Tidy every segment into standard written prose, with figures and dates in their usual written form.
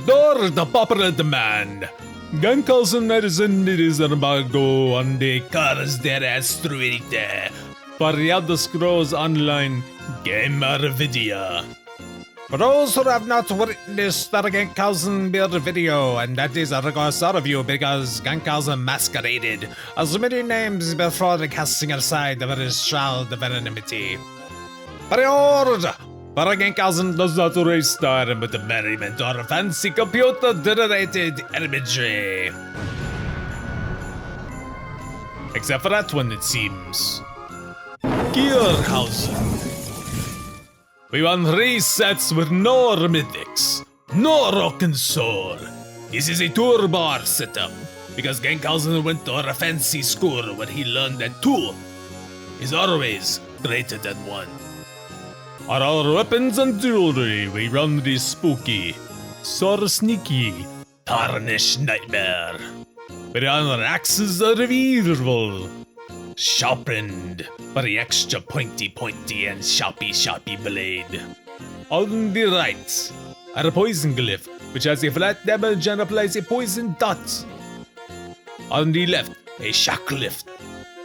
Door the popular demand. Gankhausen rescinded his embargo on the CURS DE INSTRUIRE for the Elder Scrolls Online game VIDIA. For those who have not witnessed the Gankhausen build video, and that is a regards out of you because Gankhausen masqueraded as many names before the casting aside of his shroud of anonymity. But Gankhausen does not waste time with the merriment or fancy computer-generated imagery. Except for that one, it seems. Gankhausen. We want 3 sets with no mythics, no rockin' sword. This is a toolbar setup, because Gankhausen went to a fancy school where he learned that 2 is always greater than 1. On our weapons and jewelry, we run the spooky, sort of sneaky, tarnished nightmare. But on our axes are evil, sharpened for the extra pointy and sharpy blade. On the right, are a poison glyph, which has a flat damage and applies a poison dot. On the left, a shock glyph,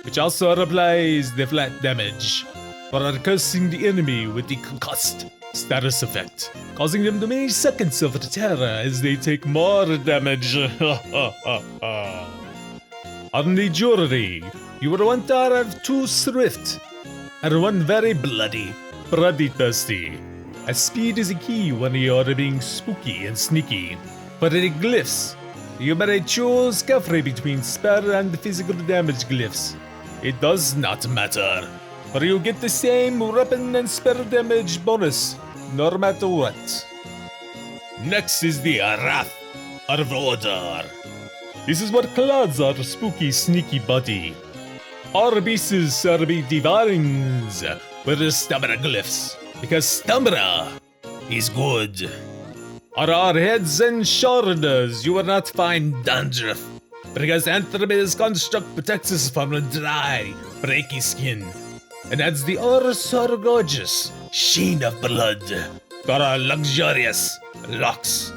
which also applies the flat damage, for cursing the enemy with the concussed status effect, causing them to many seconds of terror as they take more damage. On the jewelry, you will want to have 2 thrift, and 1 very bloody thirsty, as speed is a key when you are being spooky and sneaky. For the glyphs, you may choose carefully between spell and physical damage glyphs. It does not matter, for you get the same weapon and spell damage bonus, no matter what. Next is the Wrath of Order. This is what clouds our spooky, sneaky body. Our pieces serve divinings with the stamina glyphs, because stamina is good. On our heads and shoulders, you will not find dandruff, because Anthrop's construct protects us from dry, breaky skin, and adds the so gorgeous sheen of blood for our luxurious locks.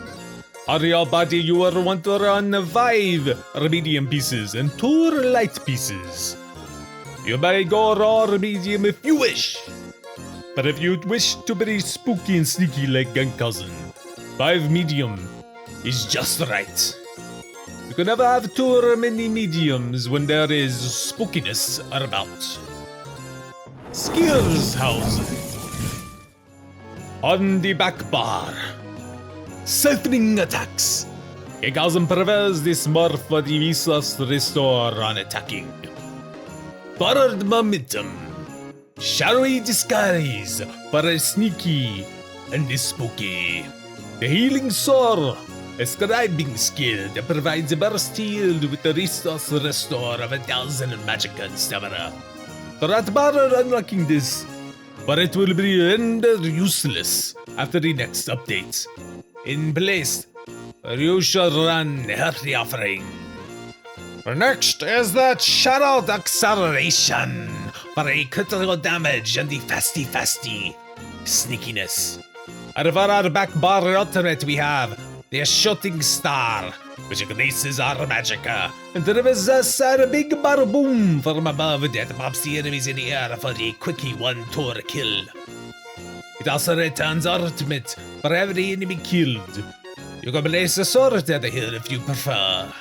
On your body, you will want to run 5 medium pieces and 2 light pieces. You may go raw or medium if you wish, but if you wish to be spooky and sneaky like Gankhausen, 5 medium is just right. You can never have too many mediums when there is spookiness about. Skills housing. On the backbar, siphoning attacks. Gankhausen prefers this more for the resource restore on attacking. Forward momentum. Shadowy disguise for a sneaky and the spooky. The healing sword, a scribing skill that provides a burst heal with the resource restore of 1,000 magic and stamina. Do not bother unlocking this, but it will be rendered useless after the next update. In place, you should run Healthy Offering. Next is the Shadow Acceleration for a critical damage and the fasty sneakiness. And for our backbar ultimate we have the Shooting Star, which increases our magicka and delivers us a big bar boom from above that pops the enemies in the air for the quickie 1-tour kill. It also returns ultimate for every enemy killed. You can place a sword at the hill if you prefer.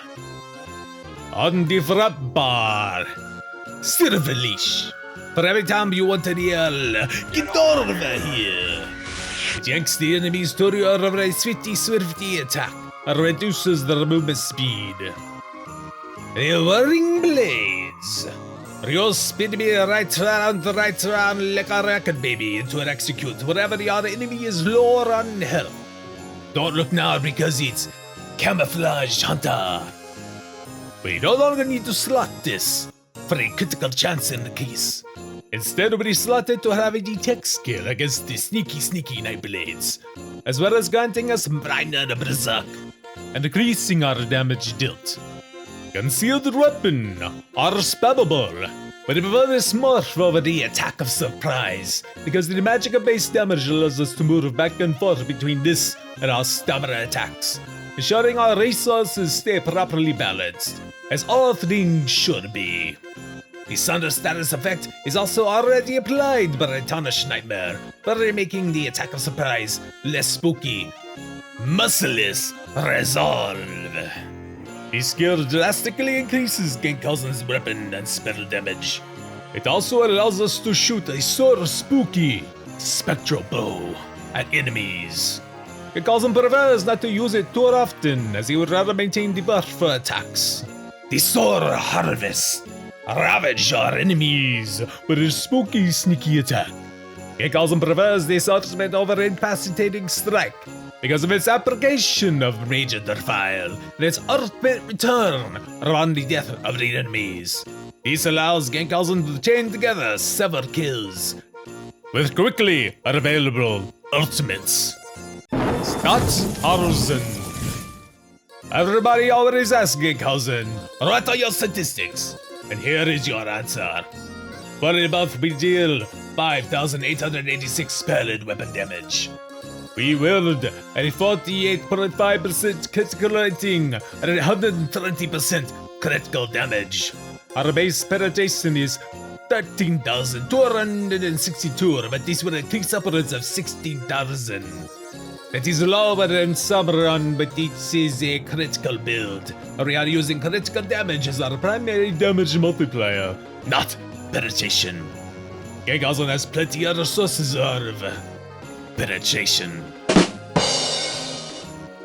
On the front bar, Silver Leash. For every time you want to yell, get over here! It yanks the enemies to your swifty attack and reduces their movement speed. The Whirring Blades. You spin me right round like a racket baby into an execute whenever your enemy is lower on health. Don't look now because it's Camouflage Hunter. We no longer need to slot this for a critical chance in the case. Instead, we slot it to have a detect skill against the sneaky nightblades, as well as granting us minor berserk and increasing our damage dealt. Concealed weapon are spammable, but it will smurf over the attack of surprise, because the magic-based damage allows us to move back and forth between this and our stamina attacks, ensuring our resources stay properly balanced, as all things should be. The Thunder status effect is also already applied by a Tarnished Nightmare, further making the attack of surprise less spooky. Merciless Resolve. The skill drastically increases Gankhausen's weapon and spell damage. It also allows us to shoot a sort of spooky spectral bow at enemies. Gankhausen prefers not to use it too often, as he would rather maintain the buff for attacks. The Sword Harvest. Ravage our enemies with a spooky, sneaky attack. Gankhausen prefers this ultimate over incapacitating strike because of its application of Rage Under Fire and its ultimate return around the death of the enemies. This allows Gankhausen to chain together several kills with quickly available ultimates. Gankhausen. Everybody always asks Gankhausen, what are your statistics? And here is your answer. For a buff, we deal 5,886 spell and weapon damage. We wield a 48.5% critical rating and 130% critical damage. Our base penetration is 13,262, but this will increase upwards of 16,000. That is lower than some run, but this is a critical build. We are using critical damage as our primary damage multiplier, not penetration. Gankhausen has plenty other sources of penetration.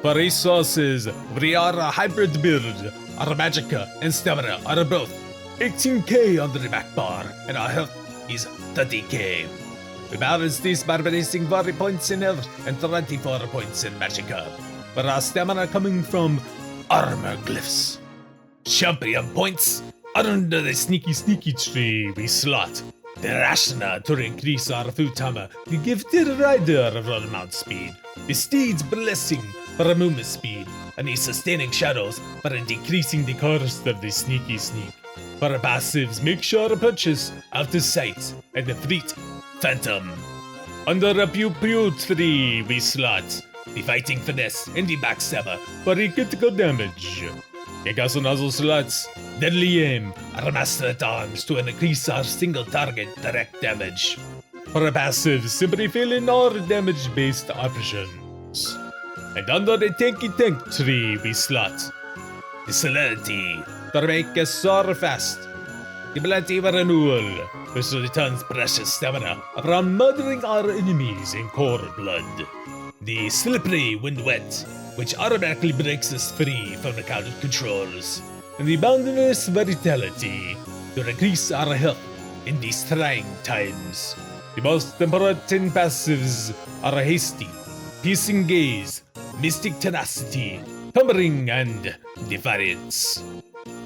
For resources, we are a hybrid build. Our magicka and stamina are both 18k on the backbar, and our health is 30k. We balance this by releasing 40 points in health and 24 points in magicka, but our stamina coming from armor glyphs. Champion points under the sneaky tree we slot the Rashna to increase our Futama, the gifted rider of our mount speed, the steed's blessing for a movement speed, and the sustaining shadows for decreasing the cost of the sneak. For our passives, make sure to purchase Out of Sight and the Fleet Phantom. Under a Pew tree we slot the Fighting Finesse and the Backstabber for the critical damage. Gankhausen also slots Deadly Aim, our Master at Arms to increase our single target direct damage. For a passive, simply fill in all damage-based options. And under the Tanky Tank tree we slot the Celerity to make us soar fast. The Ability for Renewal, which returns precious stamina upon murdering our enemies in cold blood. The Slippery Wind Wet, which automatically breaks us free from the counter controls. And the Boundless Vitality, to increase our health in these trying times. The most important passives are Hasty, Piercing Gaze, Mystic Tenacity, Tumbling, and Defiance.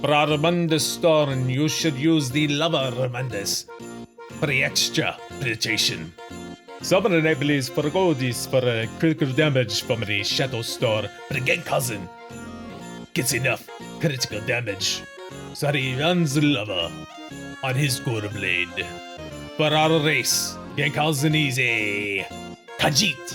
For our Mundus Storm, you should use the Lover Mundus for the extra penetration. Summon the Nightblade for gold is for critical damage from the Shadow Storm, but Gankhausen gets enough critical damage, so he runs the Lover on his gold blade. For our race, Gankhausen is a Khajiit.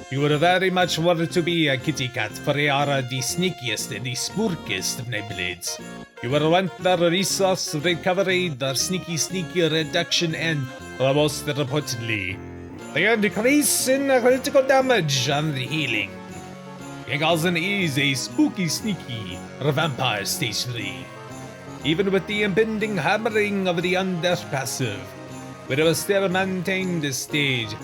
You would very much want to be a kitty cat, for they are the sneakiest and the spookiest of Nightblades. You will want their resource recovery, their sneaky reduction, and, most importantly, the decrease in critical damage and the healing. Gankhausen is a spooky, sneaky vampire stage 3. Even with the impending hammering of the undeath passive, we will still maintain this stage,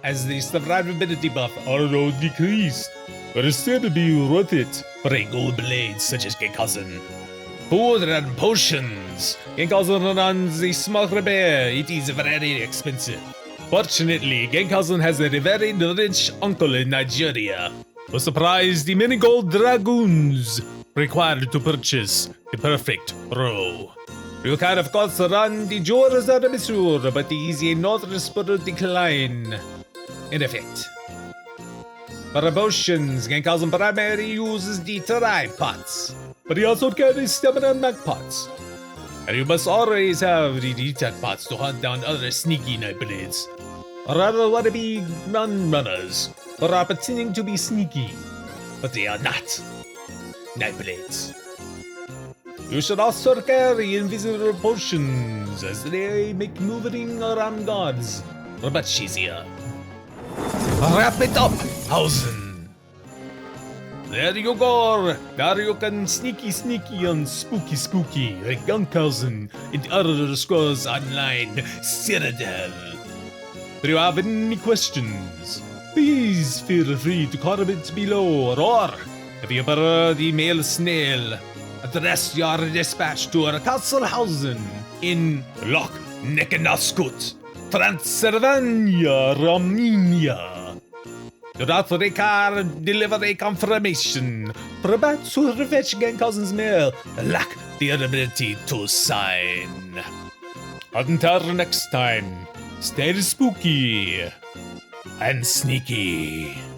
as the survivability buff, although decreased, will still be worth it for a gold blade such as Gankhausen. Food and potions. Gankhausen runs the small repair. It is very expensive. Fortunately, Gankhausen has a very rich uncle in Nigeria who supplies the many gold dragoons required to purchase the perfect row. You can of course run the Jores of Missouri, but the easy noticeable decline in effect. For potions, Gankhausen primarily uses the tripods. but he also carries stamina and mag pots. And you must always have the detect pots to hunt down other sneaky nightblades, or other wannabe runners, or are pretending to be sneaky, but they are not nightblades. You should also carry invisible potions, as they make moving around guards much easier. Wrap it up, Hausen! There you go! There you can sneaky and spooky like Gankhausen and other scrolls online, cyrodiil. If you have any questions, please feel free to comment below, or if you prefer the mail snail, address your dispatch to Gankhausen in Loch Neckenaskut, Transylvania, Romania. Do not deliver a confirmation. Perhaps to fetch Gankhausen's mail lack the ability to sign. Until next time, stay spooky and sneaky.